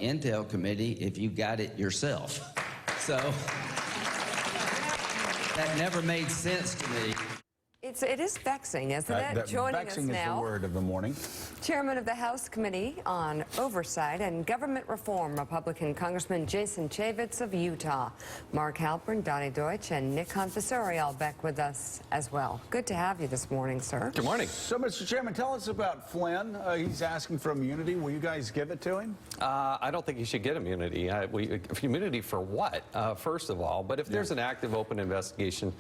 Intel Committee if you got it yourself. So that never made sense to me. It is vexing, isn't it? Joining us vexing now, is the word of the morning. Chairman of the House Committee on Oversight and Government Reform, Republican Congressman Jason Chaffetz of Utah. Mark Halpern, Donnie Deutsch, and Nick Confessori all back with us as well. Good to have you this morning, sir. Good morning. So, Mr. Chairman, tell us about Flynn. He's asking for immunity. Will you guys give it to him? I don't think he should get immunity. Immunity for what, first of all? But if there's an active, open investigation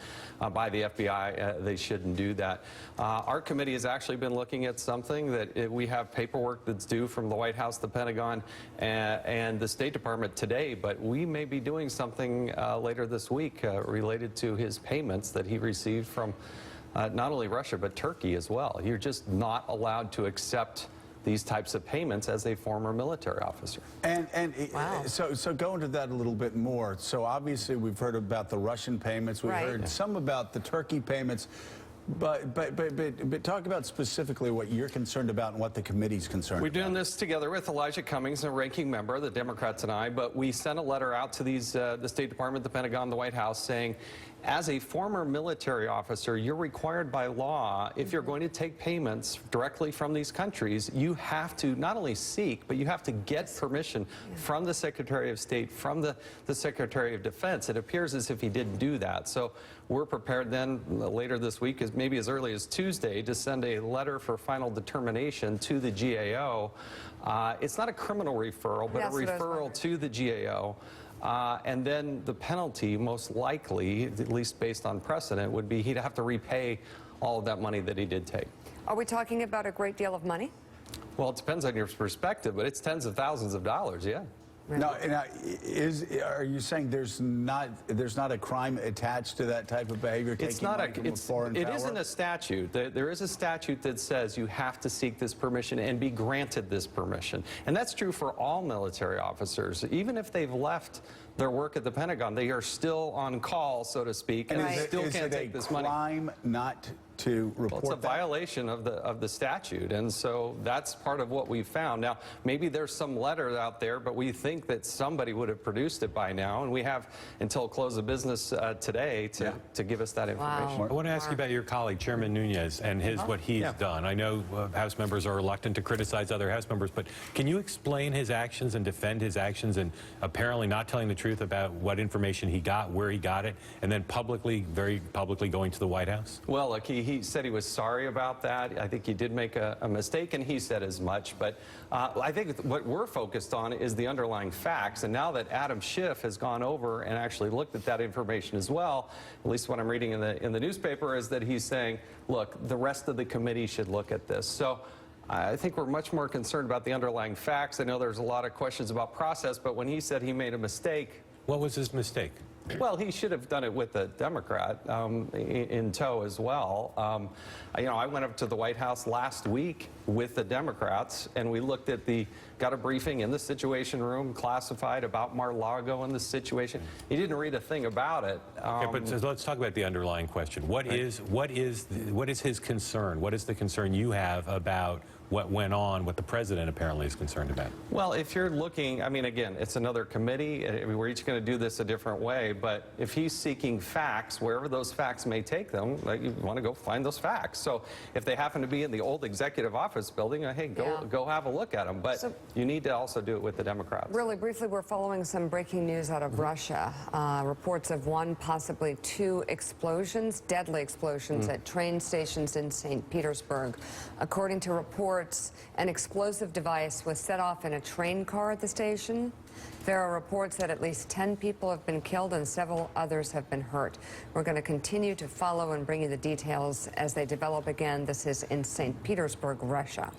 by the FBI, they shouldn't do that. Our committee has actually been looking at something that we have paperwork that's due from the White House, the Pentagon, and the State Department today, but we may be doing something later this week related to his payments that he received from not only Russia, but Turkey as well. You're just not allowed to accept these types of payments as a former military officer. Wow. So go into that a little bit more. So obviously we've heard about the Russian payments. We've heard some about the Turkey payments. But talk about specifically what you're concerned about and what the committee's concerned about. We're doing this together with Elijah Cummings, a ranking member, the Democrats and I, but we sent a letter out to the State Department, the Pentagon, the White House, saying, as a former military officer, you're required by law, if you're going to take payments directly from these countries, you have to not only seek, but you have to get permission from the Secretary of State, from the Secretary of Defense. It appears as if he didn't do that. So we're prepared then later this week, maybe as early as Tuesday, to send a letter for final determination to the GAO. It's not a criminal referral, but a referral to the GAO. And then the penalty, most likely, at least based on precedent, would be he'd have to repay all of that money that he did take. Are we talking about a great deal of money? Well, it depends on your perspective, but it's tens of thousands of dollars, yeah. Now, are you saying there's not a crime attached to that type of behavior? It's not it isn't a statute. There is a statute that says you have to seek this permission and be granted this permission. And that's true for all military officers. Even if they've left their work at the Pentagon, they are still on call, so to speak, and they still can't take this money. Is it a crime not to report It's a violation of the statute, and so that's part of what we've found. Now, maybe there's some letter out there, but we think that somebody would have produced it by now, and we have until close of business today to give us that information. I want to ask you about your colleague, Chairman Nunes, and what he's done. I know House members are reluctant to criticize other House members, but can you explain his actions and defend his actions and apparently not telling the truth about what information he got, where he got it, and then very publicly going to the White House? Well, look, he said he was sorry about that. I think he did make a mistake, and he said as much. But I think what we're focused on is the underlying facts. And now that Adam Schiff has gone over and actually looked at that information as well, at least what I'm reading in the newspaper is that he's saying, look, the rest of the committee should look at this. So I think we're much more concerned about the underlying facts. I know there's a lot of questions about process, but when he said he made a mistake. What was his mistake? Well, he should have done it with a Democrat in tow as well. You know, I went up to the White House last week with the Democrats, and we looked at got a briefing in the Situation Room, classified, about Mar-a-Lago and the situation. He didn't read a thing about it. Okay, but let's talk about the underlying question. What is his concern? What is the concern you have about what went on, what the president apparently is concerned about? Well, if you're looking, I mean, again, it's another committee. We're each going to do this a different way, but if he's seeking facts, wherever those facts may take them, you want to go find those facts. So if they happen to be in the old executive office building, hey, go have a look at them. But you need to also do it with the Democrats. Really briefly, we're following some breaking news out of Russia. Reports of one, possibly two explosions, deadly explosions at train stations in St. Petersburg. According to reports, an explosive device was set off in a train car at the station. There are reports that at least 10 people have been killed and several others have been hurt. We're going to continue to follow and bring you the details as they develop again. This is in St. Petersburg, Russia.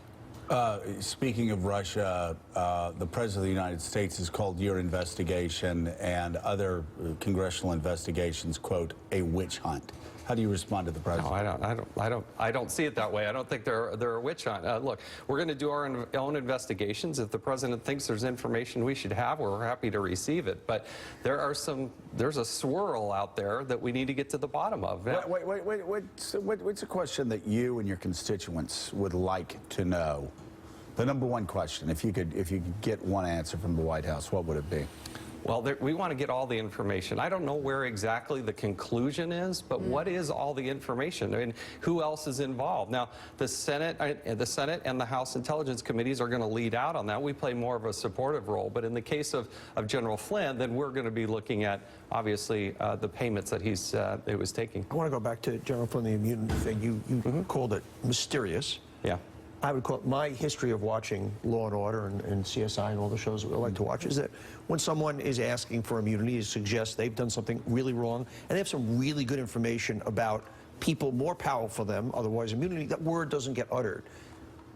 Speaking of Russia, the President of the United States has called your investigation and other congressional investigations, quote, a witch hunt. How do you respond to the president? No, I don't see it that way. I don't think they're a witch hunt. Look, we're going to do our own investigations. If the president thinks there's information we should have, we're happy to receive it. But there's a swirl out there that we need to get to the bottom of. What's a question that you and your constituents would like to know? The number one question, if you could get one answer from the White House, what would it be? Well, we want to get all the information. I don't know where exactly the conclusion is, but what is all the information? I mean, who else is involved? Now, the Senate and the House Intelligence Committees are going to lead out on that. We play more of a supportive role. But in the case of General Flynn, then we're going to be looking at, obviously, the payments that he was taking. I want to go back to General Flynn, the immunity thing. You called it mysterious. Yeah. I would call it, my history of watching Law and Order and CSI and all the shows that we like to watch is that when someone is asking for immunity, it suggests they've done something really wrong, and they have some really good information about people more powerful than them, otherwise immunity, that word doesn't get uttered.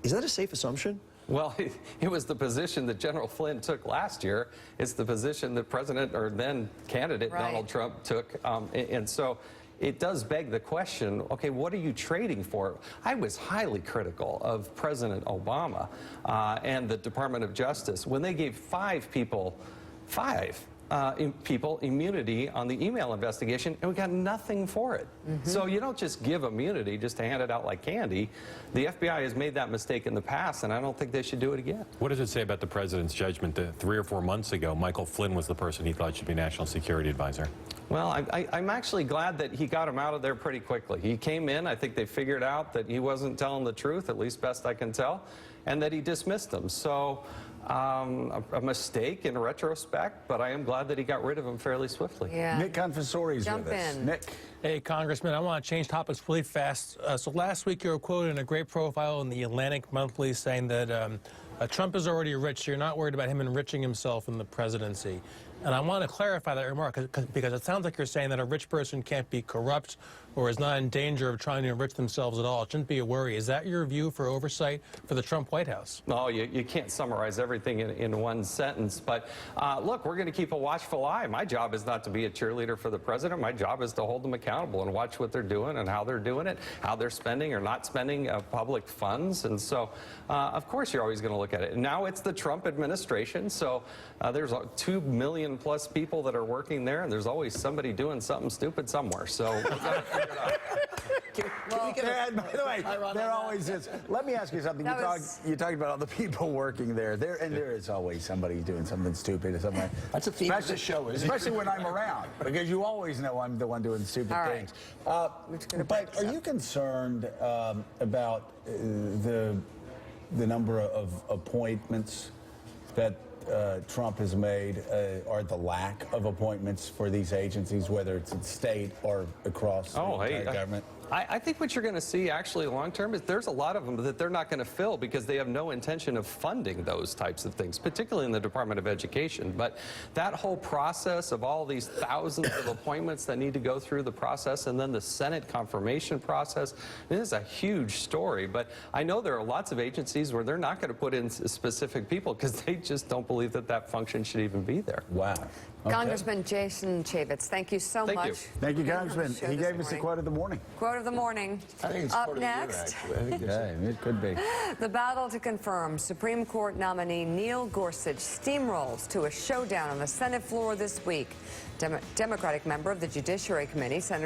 Is that a safe assumption? Well, it was the position that General Flynn took last year. It's the position that President, or then candidate, Donald Trump took. And so it does beg the question, okay, what are you trading for? I was highly critical of President Obama and the Department of Justice when they gave five people immunity on the email investigation, and we got nothing for it. So you don't just give immunity just to hand it out like candy. The FBI has made that mistake in the past, and I don't think they should do it again. What does it say about the president's judgment that 3 or 4 months ago, Michael Flynn was the person he thought should be National Security Advisor? Well, I'm actually glad that he got him out of there pretty quickly. He came in, I think they figured out that he wasn't telling the truth, at least best I can tell, and that he dismissed him. So a mistake in retrospect, but I am glad that he got rid of him fairly swiftly. Yeah. Nick Confessori is with us. Nick. Hey, Congressman, I want to change topics really fast. So last week you were quoted in a great profile in the Atlantic Monthly saying that Trump is already rich, so you're not worried about him enriching himself in the presidency. And I want to clarify that remark because it sounds like you're saying that a rich person can't be corrupt or is not in danger of trying to enrich themselves at all. It shouldn't be a worry. Is that your view for oversight for the Trump White House? No, you can't summarize everything in one sentence. But look, we're going to keep a watchful eye. My job is not to be a cheerleader for the president. My job is to hold them accountable and watch what they're doing and how they're doing it, how they're spending or not spending public funds. And so, of course, you're always going to look at it. And now it's the Trump administration. So there's 2 million plus people that are working there, and there's always somebody doing something stupid somewhere. So we've got to figure it out. And by the way, there always is. Let me ask you something. You talked about all the people working there. There is always somebody doing something stupid or something. That's a theme of the show, isn't it? Especially when I'm around, because you always know I'm the one doing stupid things. But are you concerned about the number of appointments that Trump has made, or the lack of appointments for these agencies, whether it's in state or across the entire government? I think what you're going to see actually long term is there's a lot of them that they're not going to fill because they have no intention of funding those types of things, particularly in the Department of Education. But that whole process of all these thousands of appointments that need to go through the process, and then the Senate confirmation process, this is a huge story. But I know there are lots of agencies where they're not going to put in specific people because they just don't believe that that function should even be there. Wow. Okay. Congressman Jason Chaffetz, thank you so much. Thank you, Congressman. He gave us the quote of the morning. Quote of the morning. I think it's Up next, It could be. the battle to confirm Supreme Court nominee Neil Gorsuch steamrolls to a showdown on the Senate floor this week. Democratic member of the Judiciary Committee, Senator